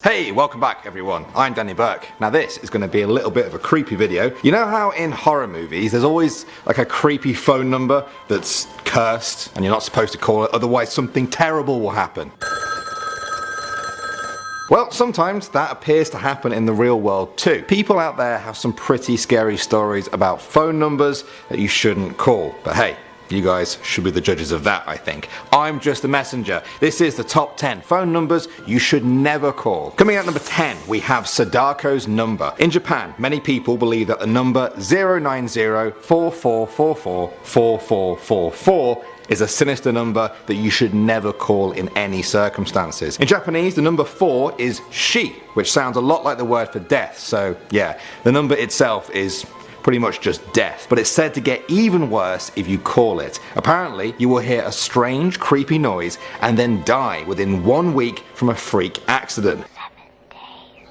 Hey, welcome back everyone, I'm Danny Burke. Now this is going to be a little bit of a creepy video. You know how in horror movies there's always like a creepy phone number that's cursed and you're not supposed to call it, otherwise something terrible will happen? Well, sometimes that appears to happen in the real world too. People out there have some pretty scary stories about phone numbers that you shouldn't call, but hey, you guys should be the judges of that, I think. I'm just a messenger. This is the top 10 phone numbers you should never call. Coming at number 10, we have Sadako's number. In Japan, many people believe that the number 090-4444-4444 is a sinister number that you should never call in any circumstances. In Japanese, the number 4 is shi, which sounds a lot like the word for death, so yeah, the number itself is pretty much just death, but it's said to get even worse if you call it. Apparently, you will hear a strange, creepy noise and then die within 1 week from a freak accident. 7 days.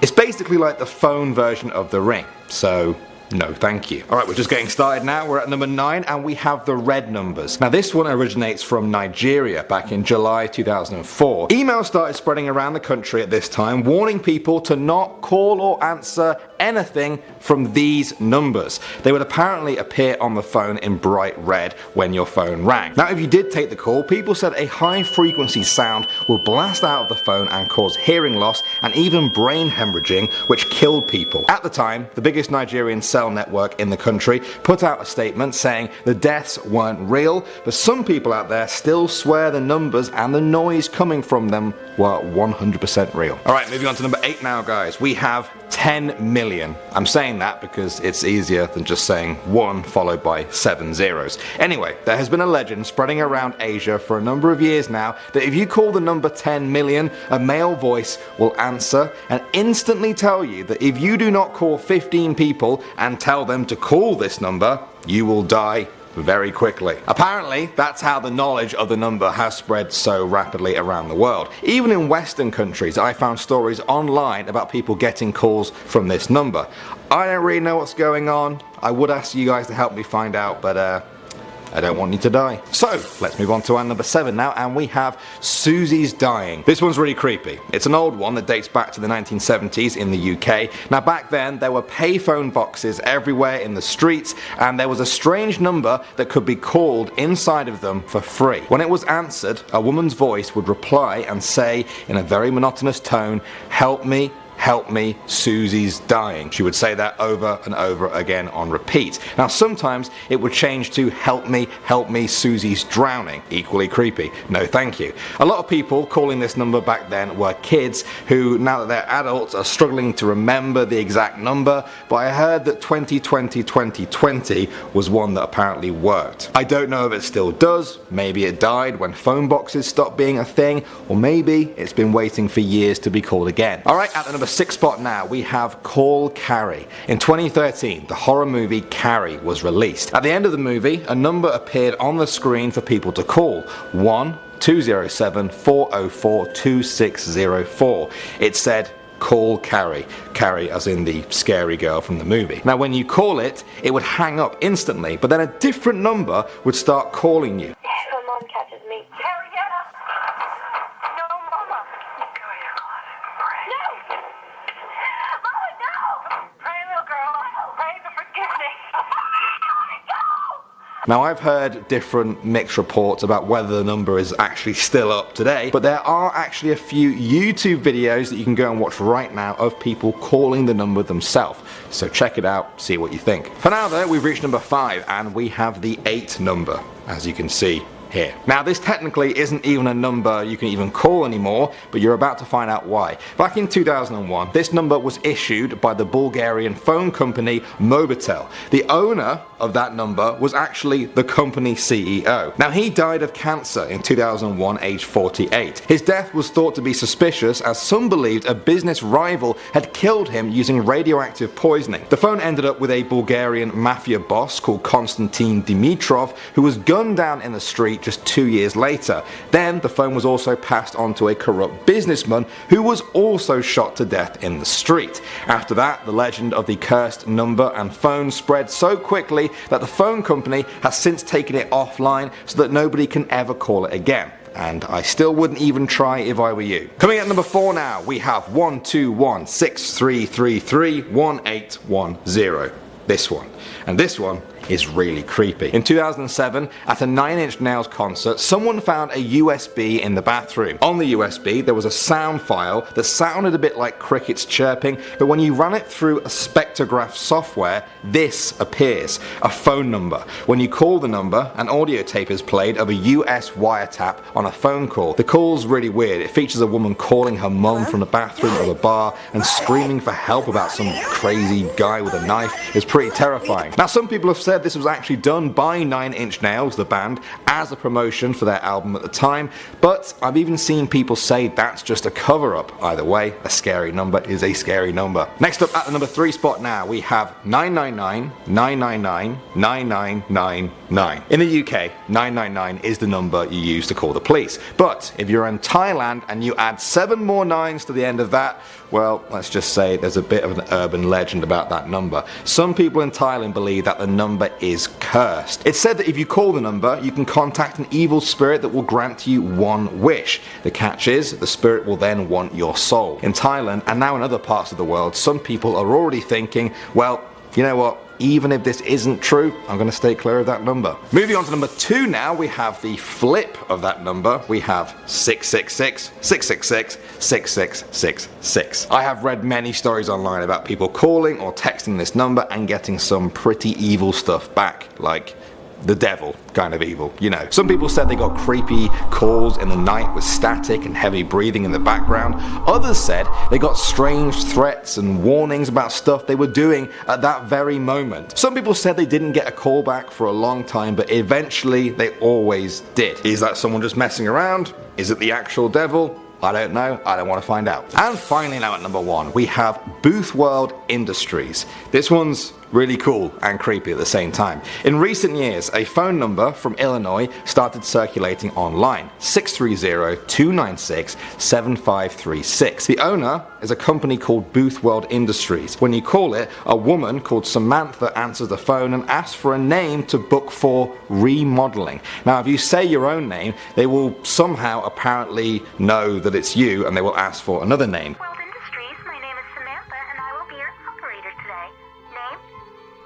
It's basically like the phone version of The Ring, so no thank you. Alright, we're just getting started now. We're at number 9 and we have the red numbers. Now this one originates from Nigeria back in July 2004. Emails started spreading around the country at this time warning people to not call or answer anything from these numbers. They would apparently appear on the phone in bright red when your phone rang. Now if you did take the call, people said a high frequency sound will blast out of the phone and cause hearing loss and even brain hemorrhaging, which killed people. At the time, the biggest Nigerian cell network in the country put out a statement saying the deaths weren't real, but some people out there still swear the numbers and the noise coming from them were 100% real. Alright, moving on to number 8 now guys. We have 10 million. I'm saying that because it's easier than just saying 1 followed by 7 zeros. Anyway, there has been a legend spreading around Asia for a number of years now that if you call the number 10 million, a male voice will answer and instantly tell you that if you do not call 15 people and tell them to call this number, you will die very quickly. Apparently, that's how the knowledge of the number has spread so rapidly around the world. Even in Western countries, I found stories online about people getting calls from this number. I don't really know what's going on. I would ask you guys to help me find out, but I don't want you to die. So, let's move on to our number 7 now, and we have Susie's Dying. This one's really creepy. It's an old one that dates back to the 1970s in the UK. Now back then, there were payphone boxes everywhere in the streets, and there was a strange number that could be called inside of them for free. When it was answered, a woman's voice would reply and say in a very monotonous tone, "Help me, help me, Susie's dying." She would say that over and over again on repeat. Now sometimes it would change to help me, Susie's drowning. Equally creepy. No thank you. A lot of people calling this number back then were kids who, now that they're adults, are struggling to remember the exact number, but I heard that 2020 was one that apparently worked. I don't know if it still does. Maybe it died when phone boxes stopped being a thing, or maybe it's been waiting for years to be called again. Alright, at the number 6 spot now, we have Call Carrie. In 2013, the horror movie Carrie was released. At the end of the movie, a number appeared on the screen for people to call. 1-207-404-2604. It said, "Call Carrie." Carrie as in the scary girl from the movie. Now when you call it, it would hang up instantly, but then a different number would start calling you. If my mom catches me. Harrietta! No, Mama! Go your closet and pray. No! Mama, no! Pray, little girl. Pray for forgiveness. Now I've heard different mixed reports about whether the number is actually still up today, but there are actually a few YouTube videos that you can go and watch right now of people calling the number themselves. So check it out, see what you think. For now though, we've reached number 5 and we have the 8 number, as you can see here. Now this technically isn't even a number you can even call anymore, but you're about to find out why. Back in 2001, this number was issued by the Bulgarian phone company Mobitel. The owner of that number was actually the company CEO. Now he died of cancer in 2001, aged 48. His death was thought to be suspicious as some believed a business rival had killed him using radioactive poisoning. The phone ended up with a Bulgarian mafia boss called Konstantin Dimitrov, who was gunned down in the street just 2 years later. Then the phone was also passed on to a corrupt businessman who was also shot to death in the street. After that, the legend of the cursed number and phone spread so quickly that the phone company has since taken it offline so that nobody can ever call it again. and I still wouldn't even try if I were you. Coming at number 4 now, we have 12163331810. This one. And this one is really creepy. In 2007, at a Nine Inch Nails concert, someone found a USB in the bathroom. On the USB, there was a sound file that sounded a bit like crickets chirping, but when you run it through a spectrograph software, this appears, a phone number. When you call the number, an audio tape is played of a US wiretap on a phone call. The call's really weird. It features a woman calling her mum from the bathroom of a bar and screaming for help about some crazy guy with a knife. It's pretty terrifying. Now, some people have said this was actually done by Nine Inch Nails, the band, as a promotion for their album at the time, but I've even seen people say that's just a cover-up. Either way, a scary number is a scary number. Next up at the number 3 spot now, we have 999 999 9999. In the UK, 999 is the number you use to call the police, but if you're in Thailand and you add 7 more 9s to the end of that, well, let's just say there's a bit of an urban legend about that number. Some people in Thailand believe that the number is cursed. It's said that if you call the number, you can contact an evil spirit that will grant you one wish. The catch is, the spirit will then want your soul. In Thailand, and now in other parts of the world, some people are already thinking, well, you know what? Even if this isn't true, I'm going to stay clear of that number. Moving on to number 2 now, we have the flip of that number. We have 666 666 6666. I have read many stories online about people calling or texting this number and getting some pretty evil stuff back, like the devil kind of evil, you know. Some people said they got creepy calls in the night with static and heavy breathing in the background. Others said they got strange threats and warnings about stuff they were doing at that very moment. Some people said they didn't get a call back for a long time, but eventually they always did. Is that someone just messing around? Is it the actual devil? I don't know, I don't want to find out. And finally now at number 1, we have Booth World Industries. This one's really cool and creepy at the same time. In recent years, a phone number from Illinois started circulating online, 630-296-7536. The owner is a company called Booth World Industries. When you call it, a woman called Samantha answers the phone and asks for a name to book for remodeling. Now, if you say your own name, they will somehow apparently know that it's you and they will ask for another name.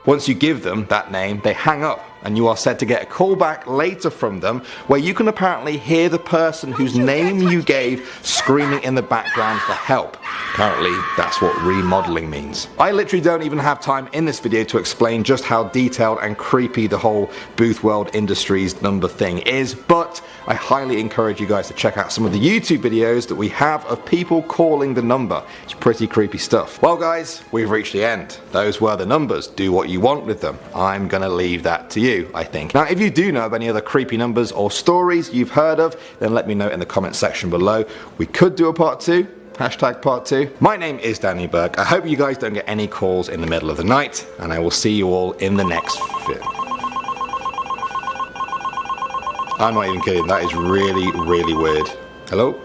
Once you give them that name, they hang up and you are said to get a call back later from them where you can apparently hear the person whose name you gave screaming in the background for help. Apparently that's what remodeling means. I literally don't even have time in this video to explain just how detailed and creepy the whole Booth World Industries number thing is, but I highly encourage you guys to check out some of the YouTube videos that we have of people calling the number. It's pretty creepy stuff. Well guys, we've reached the end. Those were the numbers. Do what you want with them. I'm gonna leave that to you, I think. Now, if you do know of any other creepy numbers or stories you've heard of, then let me know in the comment section below. We could do a part 2. Hashtag part 2. My name is Danny Burke. I hope you guys don't get any calls in the middle of the night, and I will see you all in the next video. I'm not even kidding. That is really, really weird. Hello?